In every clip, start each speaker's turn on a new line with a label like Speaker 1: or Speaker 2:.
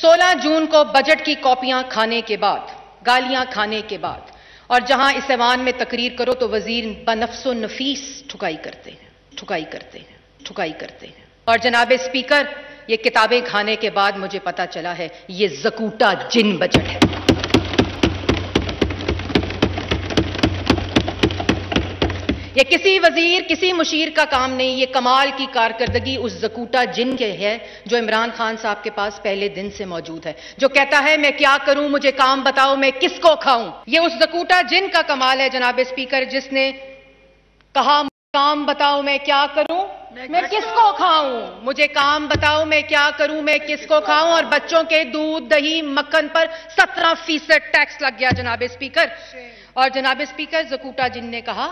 Speaker 1: 16 जून को बजट की कॉपियां खाने के बाद, गालियां खाने के बाद, और जहां इस ऐवान में तकरीर करो तो वजीर बनफ्सो नफीस ठुकाई करते हैं। और जनाब स्पीकर, ये किताबें खाने के बाद मुझे पता चला है ये ज़कूटा जिन बजट है। ये किसी वजीर, किसी मुशीर का काम नहीं, ये कमाल की कारकर्दगी उस ज़कूटा जिन के है जो इमरान खान साहब के पास पहले दिन से मौजूद है, जो कहता है मैं क्या करूं, मुझे काम बताओ, मैं किसको खाऊं। ये उस ज़कूटा जिन का कमाल है जनाब स्पीकर, जिसने कहा काम बताओ मैं क्या करूं, मैं किसको खाऊं, मुझे काम बताओ मैं क्या करूं, मैं किसको खाऊं। और बच्चों के दूध, दही, मक्खन पर 17% टैक्स लग गया जनाब स्पीकर। और जनाब स्पीकर, ज़कूटा जिन ने कहा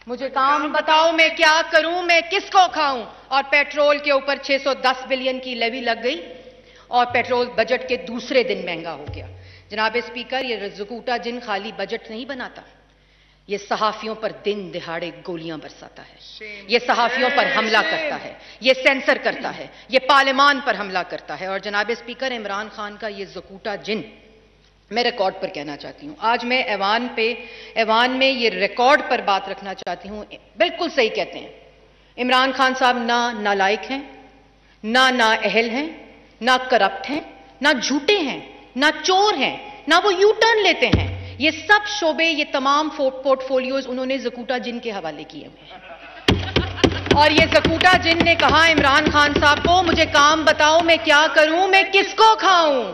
Speaker 1: मुझे काम बताओ मैं क्या करूं, मैं किसको खाऊं। और पेट्रोल के ऊपर 610 बिलियन की लेवी लग गई और पेट्रोल बजट के दूसरे दिन महंगा हो गया। जनाब स्पीकर, ये ज़कूटा जिन खाली बजट नहीं बनाता, ये सहाफियों पर दिन दिहाड़े गोलियां बरसाता है, ये सहाफियों पर हमला करता है, ये सेंसर करता है, ये पार्लियामान पर हमला करता है। और जनाब स्पीकर, इमरान खान का ये ज़कूटा जिन मैं रिकॉर्ड पर कहना चाहती हूं। आज मैं ऐवान में ये रिकॉर्ड पर बात रखना चाहती हूं। बिल्कुल सही कहते हैं, इमरान खान साहब ना नालायक हैं, ना नाअहल हैं, ना करप्ट हैं, ना झूठे हैं, ना चोर हैं, ना वो यू टर्न लेते हैं। ये सब शोबे, ये तमाम पोर्टफोलियोज उन्होंने ज़कूटा जिन के हवाले किए हुए हैं। और ये ज़कूटा जिन ने कहा इमरान खान साहब को मुझे काम बताओ मैं क्या करूं, मैं किसको खाऊं।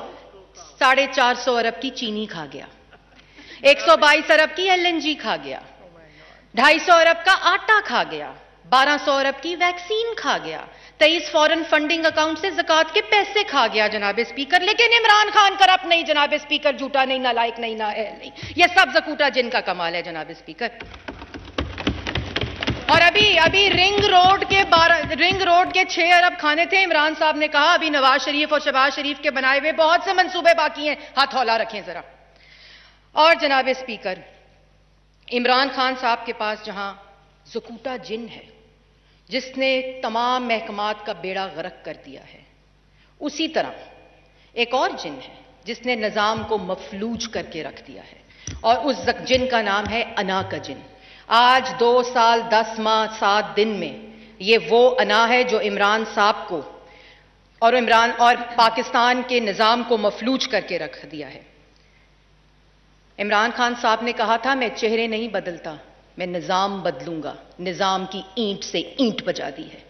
Speaker 1: 450 अरब की चीनी खा गया, 122 अरब की LNG खा गया, 250 अरब का आटा खा गया, 1200 अरब की वैक्सीन खा गया, 23 फॉरेन फंडिंग अकाउंट से ज़कात के पैसे खा गया जनाब स्पीकर। लेकिन इमरान खान करप्ट नहीं जनाब स्पीकर, झूठा नहीं, नालायक नहीं, नाअहल नहीं। यह सब ज़कूटा जिन का कमाल है जनाब स्पीकर। और अभी रिंग रोड के 6 अरब खाने थे। इमरान साहब ने कहा अभी नवाज शरीफ और शहबाज शरीफ के बनाए हुए बहुत से मंसूबे बाकी हैं, हाथ हौला रखें जरा। और जनाब स्पीकर, इमरान खान साहब के पास जहां ज़कूटा जिन है जिसने तमाम महकमात का बेड़ा गर्क कर दिया है, उसी तरह एक और जिन है जिसने निजाम को मफलूज करके रख दिया है। और उस जिन का नाम है अना का जिन। आज 2 साल 10 माह 7 दिन में ये वो अना है जो इमरान साहब को और पाकिस्तान के निजाम को मफलूज करके रख दिया है। इमरान खान साहब ने कहा था मैं चेहरे नहीं बदलता, मैं निजाम बदलूंगा। निजाम की ईंट से ईंट बजा दी है।